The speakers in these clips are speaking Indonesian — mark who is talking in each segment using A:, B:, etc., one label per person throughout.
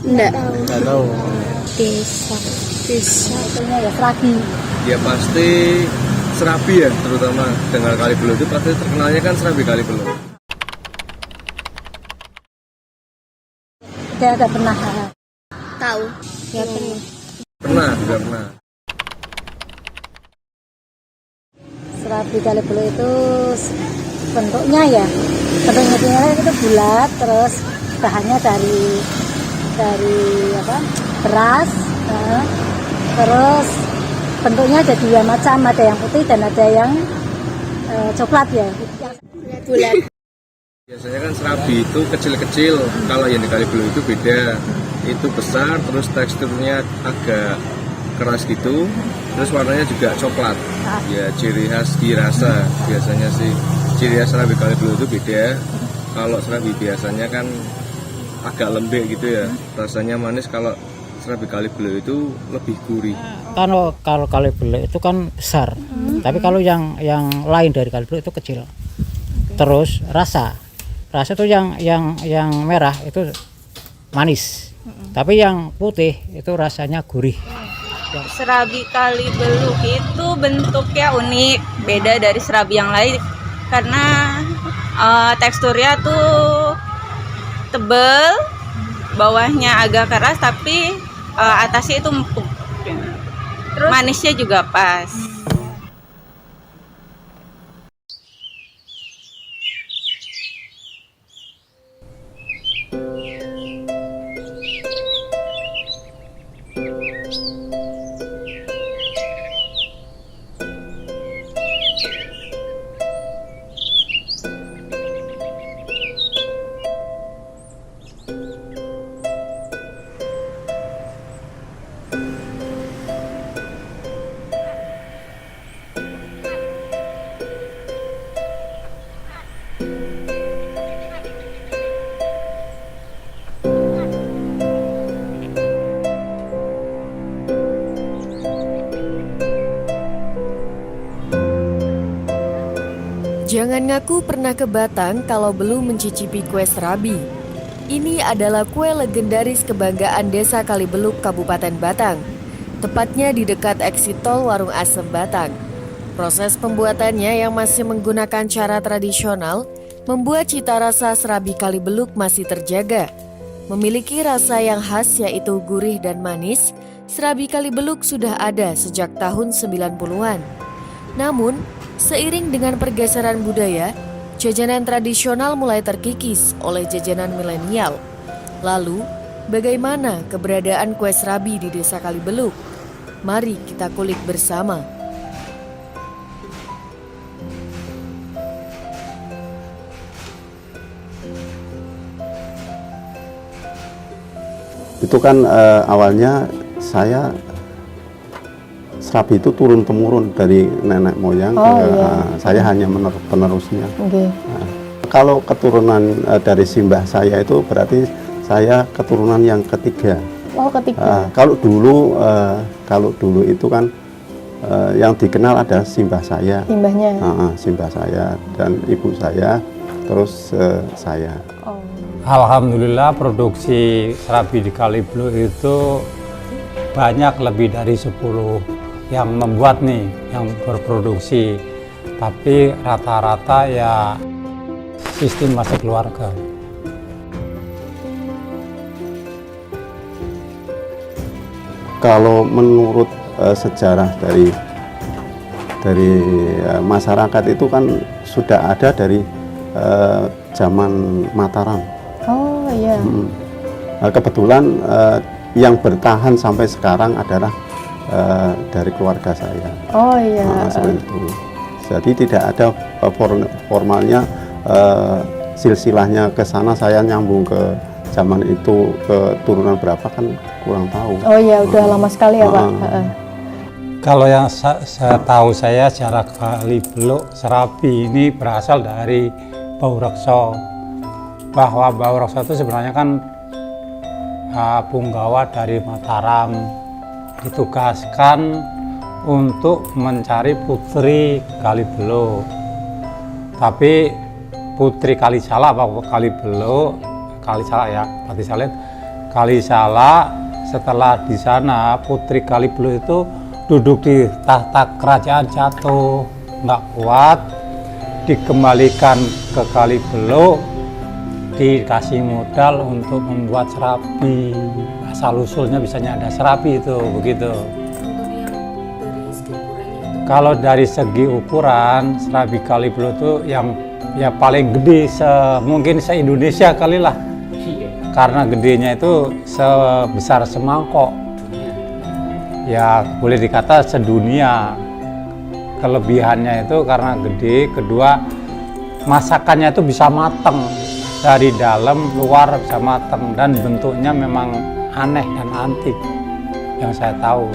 A: Enggak.
B: Nggak tahu.
A: Desa. Desa. Artinya ya Serabi.
B: Ya pasti Serabi ya, terutama dengan Kali Belut itu pasti terkenalnya kan Serabi Kali Belut.
A: Ada pernah.
C: Tahu.
A: Ya pernah.
B: Pernah, juga pernah.
A: Serabi Kali Belut itu bentuknya ya. Bentuknya itu bulat, terus bahannya dari apa? Beras. Terus bentuknya ada dua macam, ada yang putih dan ada yang coklat ya.
C: Bulat.
B: Biasanya kan Serabi itu kecil-kecil, kalau yang di Kali Belut itu beda. Itu besar, terus teksturnya agak keras gitu, terus warnanya juga coklat. Ya ciri khas dirasa biasanya sih. Ciri khas Serabi Kali Belut itu beda. Kalau Serabi biasanya kan agak lembek gitu ya, rasanya manis. Kalau Serabi Kali Belut itu lebih gurih.
D: Kalau Kali Belut itu kan besar, tapi kalau yang lain dari Kali Belut itu kecil. Terus rasa itu yang merah itu manis, tapi yang putih itu rasanya gurih.
E: Serabi Kali Belut itu bentuknya unik, beda dari serabi yang lain karena teksturnya tuh tebel, bawahnya agak keras tapi atasnya itu empuk. Terus manisnya juga pas.
F: Jangan ngaku pernah ke Batang kalau belum mencicipi kue serabi. Ini adalah kue legendaris kebanggaan Desa Kalibeluk, Kabupaten Batang. Tepatnya di dekat eksit tol Warung Asem Batang. Proses pembuatannya yang masih menggunakan cara tradisional membuat cita rasa serabi Kalibeluk masih terjaga. Memiliki rasa yang khas yaitu gurih dan manis, serabi Kalibeluk sudah ada sejak tahun 90-an. Namun, seiring dengan pergeseran budaya, jajanan tradisional mulai terkikis oleh jajanan milenial. Lalu, bagaimana keberadaan kue serabi di Desa Kalibeluk? Mari kita kulik bersama.
G: Itu kan awalnya saya serabi itu turun-temurun dari nenek moyang, saya hanya penerusnya.
A: Okay.
G: Nah, kalau keturunan dari simbah saya itu berarti saya keturunan yang ketiga.
A: Oh, ketiga.
G: Kalau dulu itu kan yang dikenal ada simbah saya.
A: Simbahnya.
G: Simbah saya dan ibu saya, terus saya.
A: Oh.
H: Alhamdulillah produksi serabi di Kali Belut itu banyak, lebih dari 10 yang membuat nih, yang berproduksi, tapi rata-rata ya sistem masih keluarga.
G: Kalau menurut sejarah dari masyarakat itu kan sudah ada dari zaman Mataram.
A: Oh iya.
G: Kebetulan yang bertahan sampai sekarang adalah dari keluarga saya.
A: Oh iya.
G: Seperti itu. Jadi tidak ada formalnya silsilahnya ke sana, saya nyambung ke zaman itu ke turunan berapa kan kurang tahu.
A: Oh iya, udah lama sekali ya Pak.
H: Kalau yang saya tahu saya secara Kali Belut serabi ini berasal dari Bau Rekso. Bahwa Bau Rekso itu sebenarnya kan punggawa dari Mataram, ditugaskan untuk mencari putri Kali Belut. Tapi putri Kalisala apa Kali Belut, Kalisala ya, Pati Salib, Kalisala. Setelah di sana Putri Kalibelu itu duduk di tahta kerajaan jatuh, nggak kuat, dikembalikan ke Kalibelu, dikasih modal untuk membuat serabi. Asal usulnya bisanya ada serabi itu begitu. Kalau dari segi ukuran serabi Kalibelu itu yang ya paling gede mungkin se-Indonesia kali lah, karena gedenya itu sebesar semangkok, ya boleh dikata sedunia. Kelebihannya itu karena gede, kedua masakannya itu bisa mateng dari dalam luar, bisa mateng, dan bentuknya memang aneh dan antik yang saya tahu.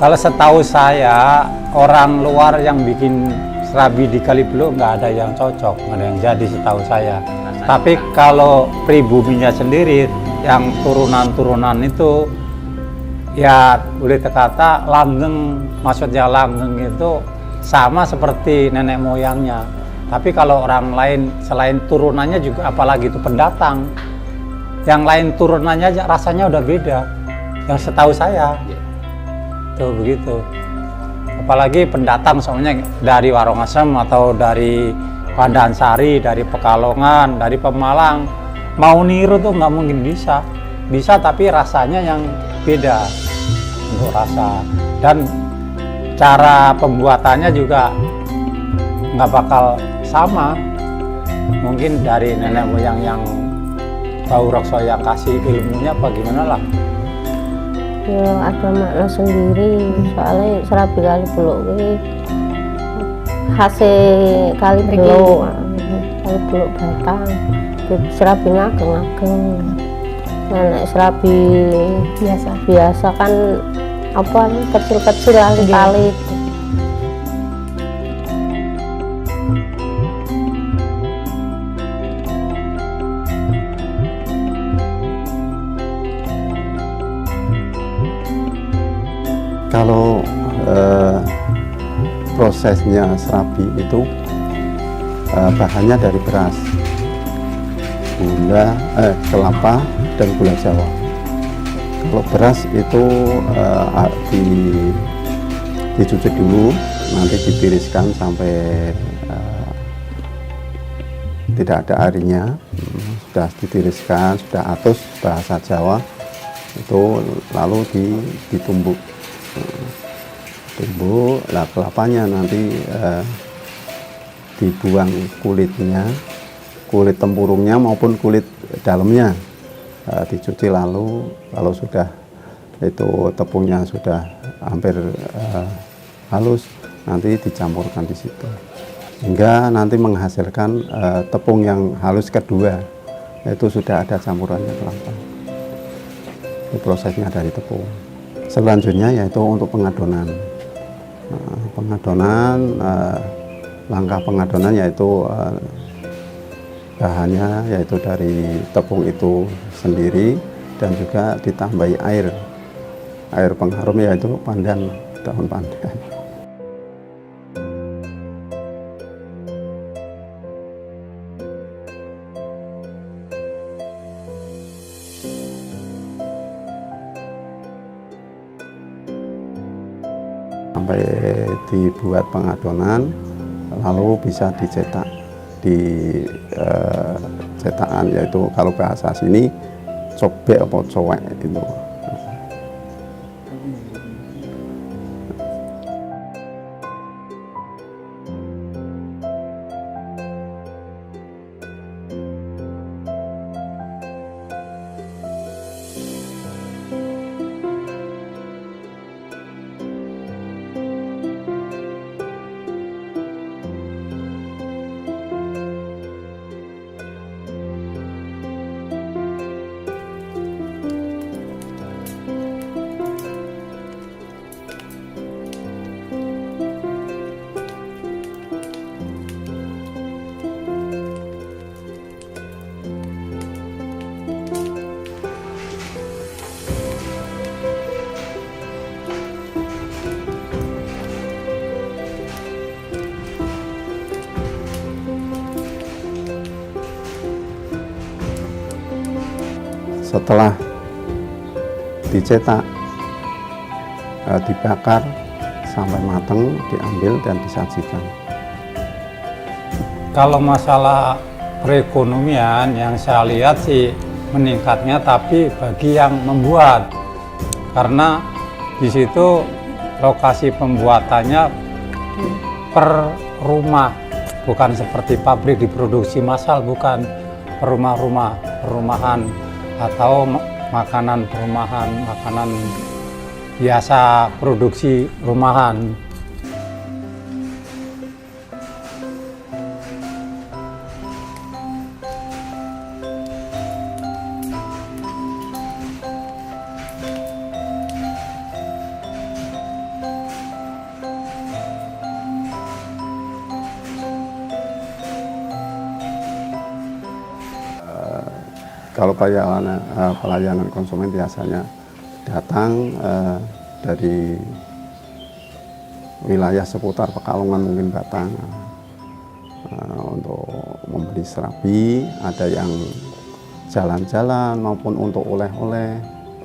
H: Kalau setahu saya, orang luar yang bikin serabi di Kalibelu nggak ada yang cocok, nggak ada yang jadi setahu saya. Tapi kalau pribuminya sendiri, yang turunan-turunan itu, ya boleh dikata langgeng, maksudnya langgeng itu sama seperti nenek moyangnya. Tapi kalau orang lain, selain turunannya juga, apalagi itu pendatang, yang lain turunannya rasanya udah beda, yang setahu saya. Tuh begitu, apalagi pendatang soalnya dari Warongasem atau dari Pandansari, dari Pekalongan, dari Pemalang, mau niru tuh nggak mungkin bisa tapi rasanya yang beda untuk rasa, dan cara pembuatannya juga nggak bakal sama. Mungkin dari nenek moyang yang tahu Rekso yang kasih ilmunya apa gimana lah.
A: Ya ada makna sendiri, soalnya serabi Kalibelu ini hasil Kalibelu Batang, serabinya ageng-ageng. Nenek serabi biasa kan apa kecil-kecil alit-alit.
G: Kalau prosesnya serabi itu bahannya dari beras, gula, kelapa, dan gula Jawa. Kalau beras itu dicuci dulu, nanti ditiriskan sampai tidak ada airnya, sudah ditiriskan, sudah atus bahasa Jawa, itu lalu ditumbuk. Lah kelapanya nanti dibuang kulitnya, kulit tempurungnya maupun kulit dalamnya, dicuci, lalu kalau sudah itu tepungnya sudah hampir halus, nanti dicampurkan di situ hingga nanti menghasilkan tepung yang halus kedua, itu sudah ada campurannya kelapa. Itu prosesnya dari tepung. Selanjutnya yaitu untuk pengadonan. Langkah pengadonan yaitu bahannya yaitu dari tepung itu sendiri dan juga ditambahi air pengharum yaitu pandan, daun pandan. Sampai dibuat pengadonan, lalu bisa dicetak di cetakan, yaitu kalau bahasa sini cobek atau cowek itu. setelah dicetak, dibakar sampai matang, diambil dan disajikan.
H: Kalau masalah perekonomian yang saya lihat sih meningkatnya, tapi bagi yang membuat, karena di situ lokasi pembuatannya per rumah, bukan seperti pabrik diproduksi massal, bukan perumahan atau makanan perumahan, makanan biasa produksi rumahan.
G: Kalau pelayanan konsumen biasanya datang dari wilayah seputar Pekalongan, mungkin Batang, untuk membeli serabi. Ada yang jalan-jalan maupun untuk oleh-oleh,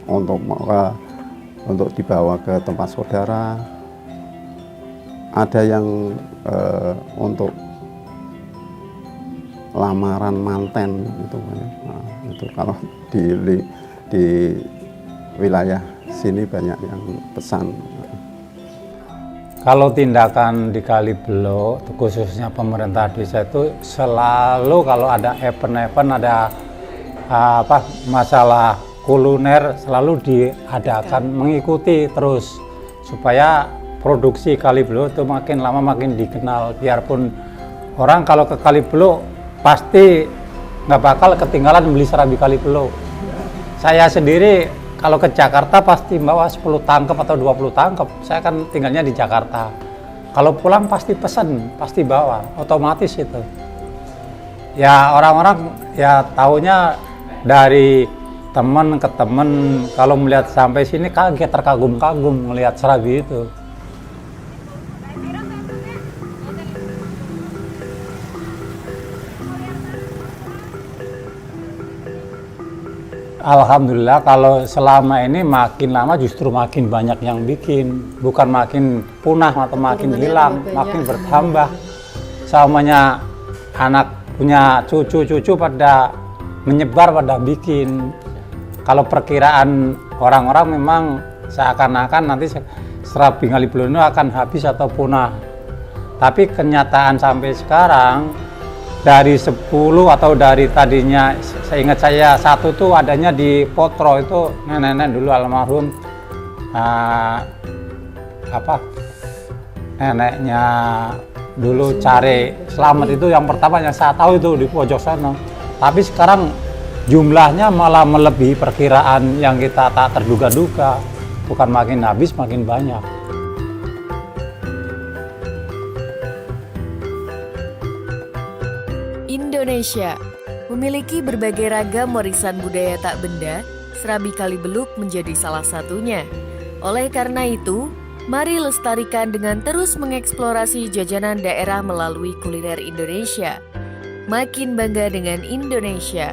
G: untuk dibawa ke tempat saudara. Ada yang untuk lamaran manten itu banyak. Nah, itu kalau di wilayah sini banyak yang pesan.
H: Kalau tindakan di Kalibelo, khususnya pemerintah desa itu selalu kalau ada event-event, ada masalah kuliner, selalu diadakan, mengikuti terus supaya produksi Kalibelo itu makin lama makin dikenal. Biarpun orang kalau ke Kalibelo pasti nggak bakal ketinggalan beli serabi Kalibelo. Saya sendiri kalau ke Jakarta pasti bawa 10 tangkep atau 20 tangkep. Saya kan tinggalnya di Jakarta. Kalau pulang pasti pesen, pasti bawa, otomatis itu. Ya orang-orang ya taunya dari teman ke teman. Kalau melihat sampai sini kaget, terkagum-kagum melihat serabi itu. Alhamdulillah kalau selama ini makin lama justru makin banyak yang bikin, bukan makin punah atau makin hilang, makin bertambah. Semuanya anak punya cucu-cucu pada menyebar, pada bikin. Kalau perkiraan orang-orang memang seakan-akan nanti serabi Kalibelo ini akan habis atau punah. Tapi kenyataan sampai sekarang dari 10 atau dari tadinya, saya ingat saya satu tuh adanya di Potro, itu nenek-nenek dulu almarhum, neneknya dulu Cari Selamat itu yang pertama yang saya tahu itu di pojok sana. Tapi sekarang jumlahnya malah melebihi perkiraan yang kita tak terduga-duga, bukan makin habis makin banyak.
F: Indonesia memiliki berbagai ragam warisan budaya tak benda, serabi Kalibeluk menjadi salah satunya. Oleh karena itu, mari lestarikan dengan terus mengeksplorasi jajanan daerah melalui kuliner Indonesia. Makin bangga dengan Indonesia.